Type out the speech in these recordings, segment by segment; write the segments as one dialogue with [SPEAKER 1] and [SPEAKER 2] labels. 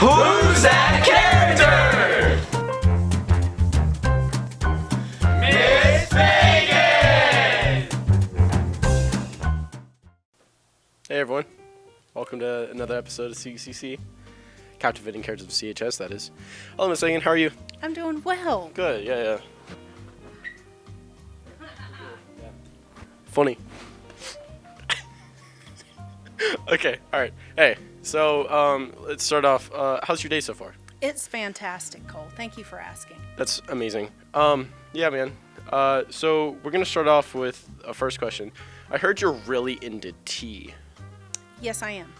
[SPEAKER 1] Who's that character? Miss Fagan!
[SPEAKER 2] Hey everyone, welcome to another episode of CCC. Captivating Characters of CHS, that is. Hello, Miss Fagan, how are you?
[SPEAKER 3] I'm doing well.
[SPEAKER 2] Good, yeah. Funny. Okay, alright. Hey, so let's start off. How's your day so far?
[SPEAKER 3] It's fantastic, Cole. Thank you for asking.
[SPEAKER 2] That's amazing. Yeah, man. So we're going to start off with a first question. I heard you're really into tea.
[SPEAKER 3] Yes, I am.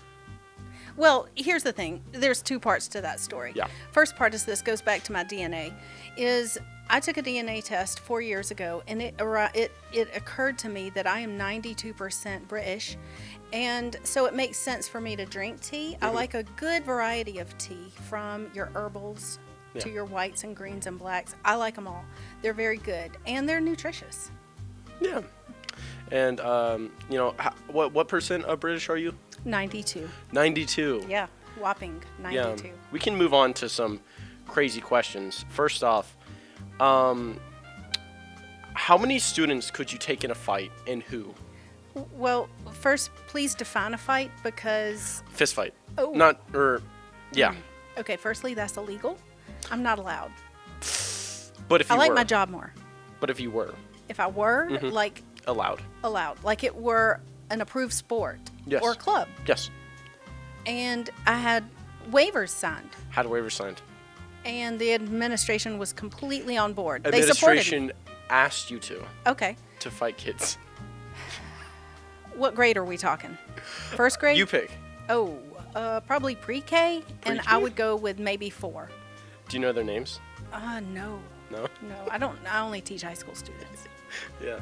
[SPEAKER 3] Well, here's the thing. There's two parts to that story.
[SPEAKER 2] Yeah.
[SPEAKER 3] First part is this goes back to my DNA. I took a DNA test 4 years ago, and it occurred to me that I am 92% British, and so it makes sense for me to drink tea. I like a good variety of tea, from your herbals to your whites and greens and blacks. I like them all. They're very good, and they're nutritious.
[SPEAKER 2] Yeah. And, what percent of British are you?
[SPEAKER 3] 92.
[SPEAKER 2] 92.
[SPEAKER 3] Yeah, whopping 92.
[SPEAKER 2] Yeah. We can move on to some crazy questions. First off, how many students could you take in a fight, and who?
[SPEAKER 3] Well, first, please define a fight, because...
[SPEAKER 2] Fist fight.
[SPEAKER 3] Oh.
[SPEAKER 2] Yeah.
[SPEAKER 3] Okay, firstly, that's illegal. I'm not allowed.
[SPEAKER 2] But if you
[SPEAKER 3] I like
[SPEAKER 2] were.
[SPEAKER 3] my job more.
[SPEAKER 2] But if you were.
[SPEAKER 3] If I were,
[SPEAKER 2] Allowed.
[SPEAKER 3] like it were an approved sport.
[SPEAKER 2] Yes.
[SPEAKER 3] Or club.
[SPEAKER 2] Yes.
[SPEAKER 3] And I had waivers signed.
[SPEAKER 2] Had a waiver signed.
[SPEAKER 3] And the administration was completely on board. They supported me.
[SPEAKER 2] Administration asked you to
[SPEAKER 3] Okay.
[SPEAKER 2] fight kids.
[SPEAKER 3] What grade are we talking? First grade?
[SPEAKER 2] You pick.
[SPEAKER 3] Oh, probably pre-K, and I would go with maybe 4.
[SPEAKER 2] Do you know their names?
[SPEAKER 3] No.
[SPEAKER 2] No?
[SPEAKER 3] No, I don't. I only teach high school students.
[SPEAKER 2] Yeah.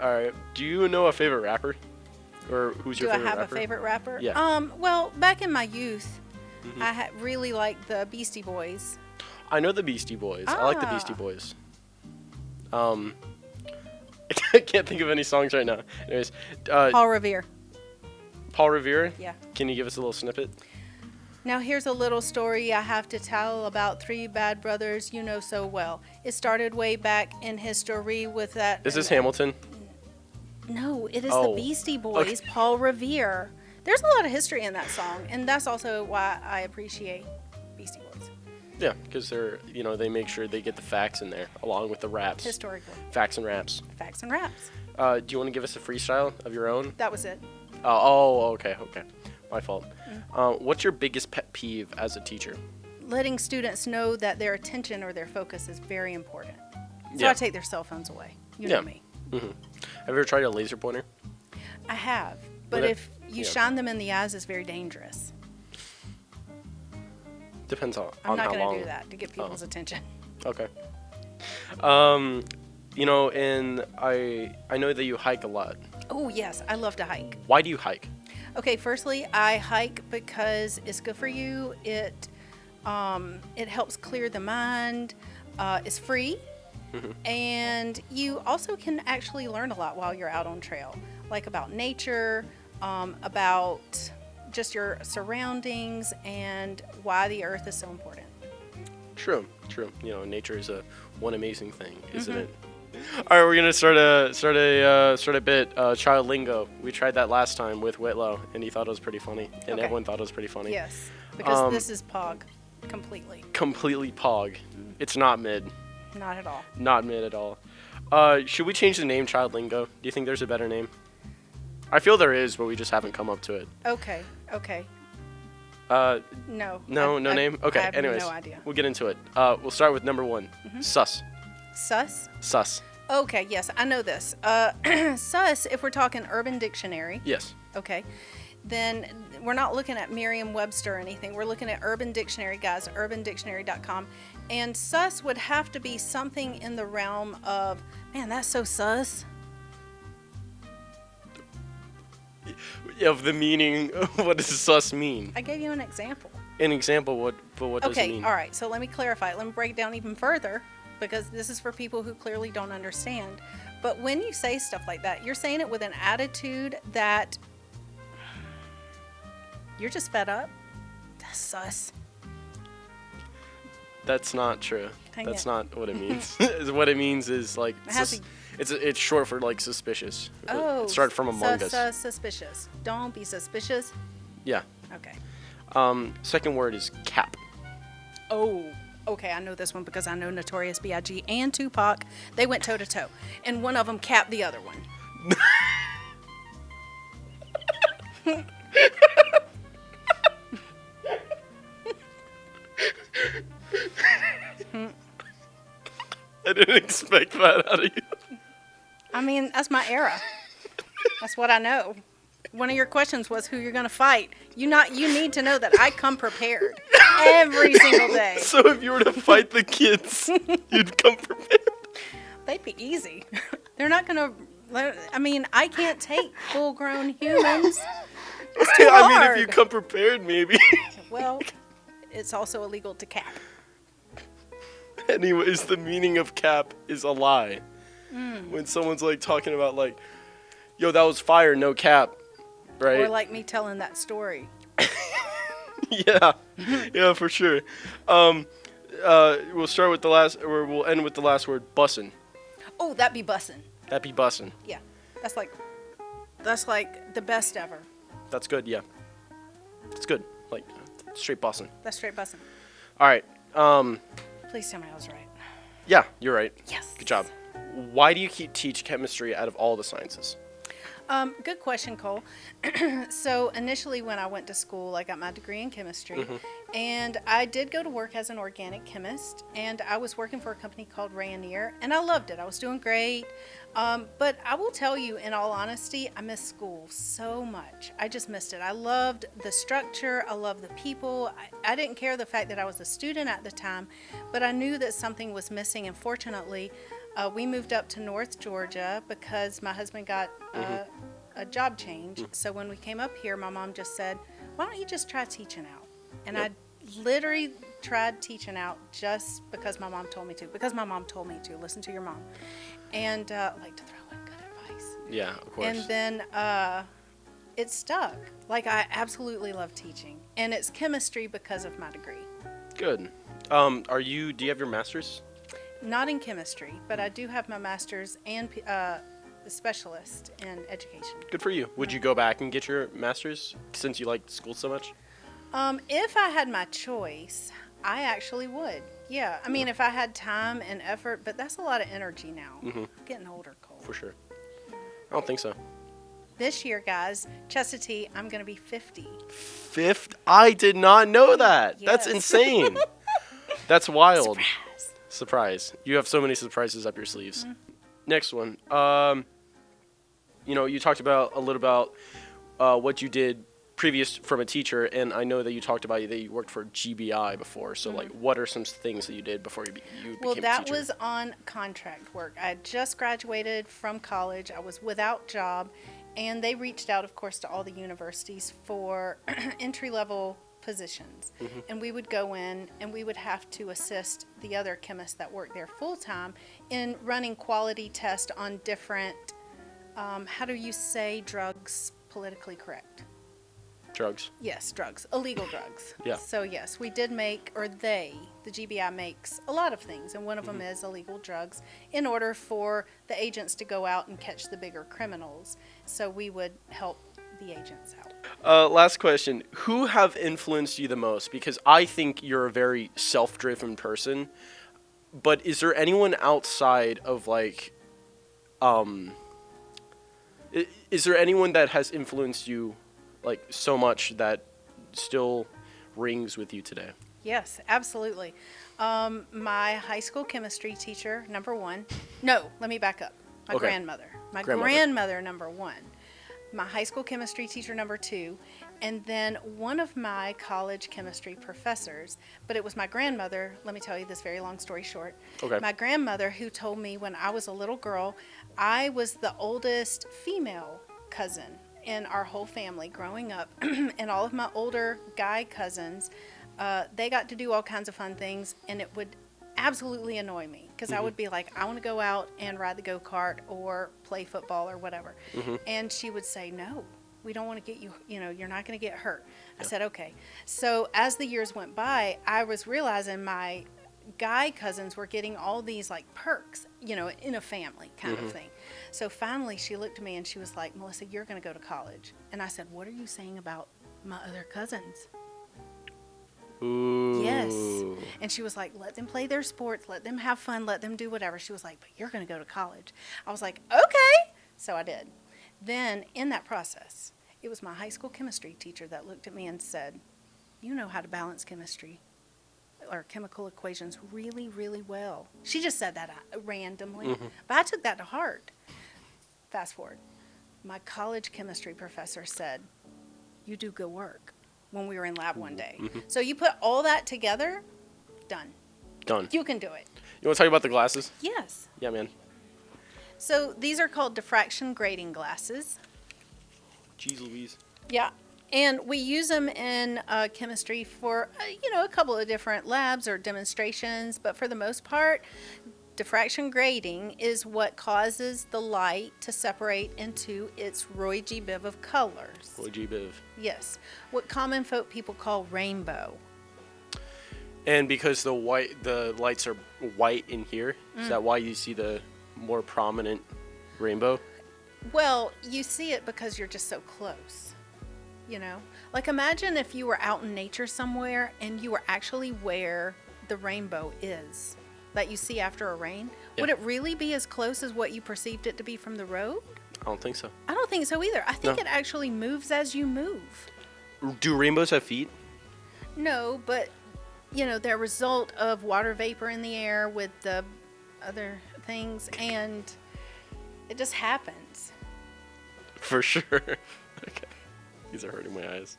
[SPEAKER 2] All right. Do you know a favorite rapper? Or who's your
[SPEAKER 3] Do I
[SPEAKER 2] favorite
[SPEAKER 3] have
[SPEAKER 2] rapper?
[SPEAKER 3] a favorite rapper?
[SPEAKER 2] Yeah.
[SPEAKER 3] Well, back in my youth, I really liked the Beastie Boys.
[SPEAKER 2] I know the Beastie Boys. I like the
[SPEAKER 3] Ah.
[SPEAKER 2] Beastie Boys. I can't think of any songs right now. Anyways,
[SPEAKER 3] Paul Revere.
[SPEAKER 2] Paul Revere?
[SPEAKER 3] Yeah.
[SPEAKER 2] Can you give us a little snippet?
[SPEAKER 3] Now here's a little story I have to tell about 3 bad brothers you know so well. It started way back in history with that.
[SPEAKER 2] Is this Hamilton?
[SPEAKER 3] No, it is
[SPEAKER 2] Oh.
[SPEAKER 3] the Beastie Boys,
[SPEAKER 2] Okay.
[SPEAKER 3] Paul Revere. There's a lot of history in that song, and that's also why I appreciate Beastie Boys.
[SPEAKER 2] Yeah, because they make sure they get the facts in there along with the raps.
[SPEAKER 3] Historically.
[SPEAKER 2] Facts and raps.
[SPEAKER 3] Facts and raps.
[SPEAKER 2] Do you want to give us a freestyle of your own?
[SPEAKER 3] That was it.
[SPEAKER 2] Okay. My fault. What's your biggest pet peeve as a teacher?
[SPEAKER 3] Letting students know that their attention or their focus is very important. So
[SPEAKER 2] Yeah.
[SPEAKER 3] I take their cell phones away. You know me.
[SPEAKER 2] Have you ever tried a laser pointer?
[SPEAKER 3] I have. But
[SPEAKER 2] Well,
[SPEAKER 3] if you shine them in the eyes, it's very dangerous.
[SPEAKER 2] Depends on
[SPEAKER 3] I'm not
[SPEAKER 2] how
[SPEAKER 3] going
[SPEAKER 2] long.
[SPEAKER 3] to do that to get people's attention.
[SPEAKER 2] Okay. And I know that you hike a lot.
[SPEAKER 3] Oh, yes. I love to hike.
[SPEAKER 2] Why do you hike?
[SPEAKER 3] Okay, firstly, I hike because it's good for you. It helps clear the mind. It's free. And you also can actually learn a lot while you're out on trail, like about nature, about just your surroundings, and why the earth is so important.
[SPEAKER 2] True. Nature is one amazing thing, isn't it? All right, we're gonna start a bit. Child lingo. We tried that last time with Whitlow, and he thought it was pretty funny, and
[SPEAKER 3] Okay.
[SPEAKER 2] everyone thought it was pretty funny.
[SPEAKER 3] Yes, because this is POG, completely.
[SPEAKER 2] Completely pog. It's not mid.
[SPEAKER 3] Not at all.
[SPEAKER 2] Not mid at all. Should we change the name Child lingo? Do you think there's a better name? I feel there is, but we just haven't come up to it.
[SPEAKER 3] Okay. No.
[SPEAKER 2] No name? Okay,
[SPEAKER 3] I have
[SPEAKER 2] anyways.
[SPEAKER 3] no idea.
[SPEAKER 2] We'll get into it. We'll start with number 1. Sus.
[SPEAKER 3] Sus? Okay, yes, I know this. Sus, if we're talking Urban Dictionary,
[SPEAKER 2] Yes.
[SPEAKER 3] okay, then we're not looking at Merriam-Webster or anything. We're looking at Urban Dictionary, guys, urbandictionary.com. And sus would have to be something in the realm of, man, that's so sus.
[SPEAKER 2] Of the meaning, what does sus mean?
[SPEAKER 3] I gave you an example.
[SPEAKER 2] An example, what does it mean?
[SPEAKER 3] Okay, all right, so let me clarify. Let me break it down even further, because this is for people who clearly don't understand. But when you say stuff like that, you're saying it with an attitude that you're just fed up. That's sus.
[SPEAKER 2] That's not true.
[SPEAKER 3] Dang
[SPEAKER 2] That's
[SPEAKER 3] it.
[SPEAKER 2] not what it means. What it means is like
[SPEAKER 3] It has
[SPEAKER 2] it's short for like suspicious.
[SPEAKER 3] Oh,
[SPEAKER 2] It started from Among Us.
[SPEAKER 3] Suspicious. Don't be suspicious.
[SPEAKER 2] Yeah.
[SPEAKER 3] Okay.
[SPEAKER 2] Second word is cap.
[SPEAKER 3] Oh, okay. I know this one because I know Notorious B.I.G. and Tupac. They went toe to toe, and one of them capped the other one.
[SPEAKER 2] I didn't expect that out of you.
[SPEAKER 3] I mean, that's my era. That's what I know. One of your questions was who you're going to fight. You need to know that I come prepared every single day.
[SPEAKER 2] So if you were to fight the kids, you'd come prepared.
[SPEAKER 3] They'd be easy. They're not going to. I mean, I can't take full-grown humans. It's too hard.
[SPEAKER 2] I mean, if you come prepared, maybe.
[SPEAKER 3] Well, it's also illegal to cap.
[SPEAKER 2] Anyways, the meaning of cap is a lie. When someone's like talking about like, yo, that was fire, no cap, right?
[SPEAKER 3] Or like me telling that story.
[SPEAKER 2] Yeah, for sure. We'll start with the last, or we'll end with the last word, bussin'.
[SPEAKER 3] Oh, that'd be bussin'.
[SPEAKER 2] That'd be bussin'.
[SPEAKER 3] Yeah, that's like the best ever.
[SPEAKER 2] That's good, yeah. It's good, like straight bussin'.
[SPEAKER 3] That's straight bussin'.
[SPEAKER 2] All right.
[SPEAKER 3] Please tell me I was right.
[SPEAKER 2] Yeah, you're right.
[SPEAKER 3] Yes.
[SPEAKER 2] Good job. Why do you teach chemistry out of all the sciences?
[SPEAKER 3] Good question, Cole. So initially when I went to school, I got my degree in chemistry, and I did go to work as an organic chemist, and I was working for a company called Rayonier, and I loved it. I was doing great. But I will tell you, in all honesty, I missed school so much. I just missed it. I loved the structure. I loved the people. I didn't care the fact that I was a student at the time, but I knew that something was missing, and fortunately, we moved up to North Georgia because my husband got a job change. So when we came up here, my mom just said, why don't you just try teaching out? And I literally tried teaching out just because my mom told me to. Because my mom told me to. Listen to your mom. And I like to throw in good advice.
[SPEAKER 2] Yeah, of course.
[SPEAKER 3] And then it stuck. Like, I absolutely love teaching. And it's chemistry because of my degree.
[SPEAKER 2] Good. Do you have your master's?
[SPEAKER 3] Not in chemistry, but I do have my master's and a specialist in education.
[SPEAKER 2] Good for you. Would you go back and get your master's since you liked school so much?
[SPEAKER 3] If I had my choice, I actually would. Yeah. I mean, if I had time and effort, but that's a lot of energy now. I'm getting older, Cole.
[SPEAKER 2] For sure. I don't think so.
[SPEAKER 3] This year, guys, Chastity, I'm going to be 50.
[SPEAKER 2] I did not know that. That's
[SPEAKER 3] Yes.
[SPEAKER 2] insane. That's wild.
[SPEAKER 3] Surprise.
[SPEAKER 2] Surprise. You have so many surprises up your sleeves. Next one. You talked about a little about what you did previous from a teacher, and I know that you talked about that you worked for GBI before. So, like, what are some things that you did before you became
[SPEAKER 3] Well,
[SPEAKER 2] a teacher?
[SPEAKER 3] that was on contract work. I had just graduated from college. I was without job, and they reached out, of course, to all the universities for entry-level positions. And we would go in and we would have to assist the other chemists that work there full-time in running quality tests on different, how do you say drugs politically correct?
[SPEAKER 2] Drugs.
[SPEAKER 3] Yes, drugs, illegal drugs.
[SPEAKER 2] Yeah.
[SPEAKER 3] So yes, we did make, or the GBI makes a lot of things, and one of them is illegal drugs in order for the agents to go out and catch the bigger criminals. So we would help the agents out.
[SPEAKER 2] Last question. Who have influenced you the most? Because I think you're a very self-driven person, but is there anyone outside of like, is there anyone that has influenced you like so much that still rings with you today?
[SPEAKER 3] Yes, absolutely. My high school chemistry teacher, number one. No, let me back up. My
[SPEAKER 2] Okay.
[SPEAKER 3] grandmother. My grandmother, number one. My high school chemistry teacher, number two. And then one of my college chemistry professors, but it was my grandmother. Let me tell you this very long story short.
[SPEAKER 2] Okay.
[SPEAKER 3] My grandmother, who told me when I was a little girl, I was the oldest female cousin in our whole family growing up. And all of my older guy cousins, they got to do all kinds of fun things, and it would absolutely annoy me because I would be like, I want to go out and ride the go-kart or play football or whatever. And she would say, no, we don't want to get you, you're not going to get hurt. I said, okay. So as the years went by, I was realizing my guy cousins were getting all these like perks, in a family kind of thing. So finally she looked at me and she was like, Melissa, you're going to go to college. And I said, what are you saying about my other cousins?
[SPEAKER 2] Ooh.
[SPEAKER 3] Yes. And she was like, let them play their sports, let them have fun, let them do whatever. She was like, but you're going to go to college. I was like, okay. So I did. Then in that process, it was my high school chemistry teacher that looked at me and said, you know how to balance chemistry or chemical equations really, really well. She just said that randomly, but I took that to heart. Fast forward. My college chemistry professor said, you do good work, when we were in lab one day. So you put all that together, done. You can do it.
[SPEAKER 2] You want to talk about the glasses?
[SPEAKER 3] Yes.
[SPEAKER 2] Yeah, man.
[SPEAKER 3] So these are called diffraction grating glasses.
[SPEAKER 2] Jeez Louise.
[SPEAKER 3] Yeah. And we use them in chemistry for, a couple of different labs or demonstrations. But for the most part, diffraction grating is what causes the light to separate into its Roy G. Biv of colors.
[SPEAKER 2] Roy G. Biv.
[SPEAKER 3] Yes. What common folk people call rainbow.
[SPEAKER 2] And because the lights are white in here, is that why you see the more prominent rainbow?
[SPEAKER 3] Well, you see it because you're just so close. Like imagine if you were out in nature somewhere and you were actually where the rainbow is that you see after a rain.
[SPEAKER 2] Yeah.
[SPEAKER 3] Would it really be as close as what you perceived it to be from the road?
[SPEAKER 2] I don't think so.
[SPEAKER 3] I don't think so either. I think
[SPEAKER 2] No.
[SPEAKER 3] it actually moves as you move.
[SPEAKER 2] Do rainbows have feet?
[SPEAKER 3] No, but they're a result of water vapor in the air with the other things, and it just happens.
[SPEAKER 2] For sure. Okay. These are hurting my eyes.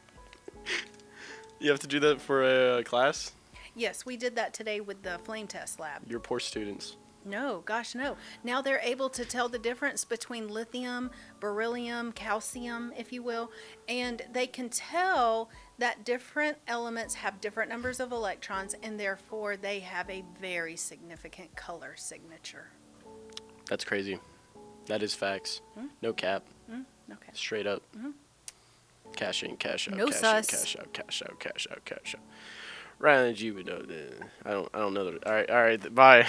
[SPEAKER 2] You have to do that for a class?
[SPEAKER 3] Yes, we did that today with the flame test lab.
[SPEAKER 2] You're poor students.
[SPEAKER 3] No, gosh, no. Now they're able to tell the difference between lithium, beryllium, calcium, if you will, and they can tell that different elements have different numbers of electrons, and therefore they have a very significant color signature.
[SPEAKER 2] That's crazy. That is facts. No cap.
[SPEAKER 3] Okay.
[SPEAKER 2] Straight up. Cash in, cash out,
[SPEAKER 3] No
[SPEAKER 2] cash
[SPEAKER 3] sus.
[SPEAKER 2] in, cash out, cash out, cash out, cash out. Right, you would know. I don't know that. All right, bye.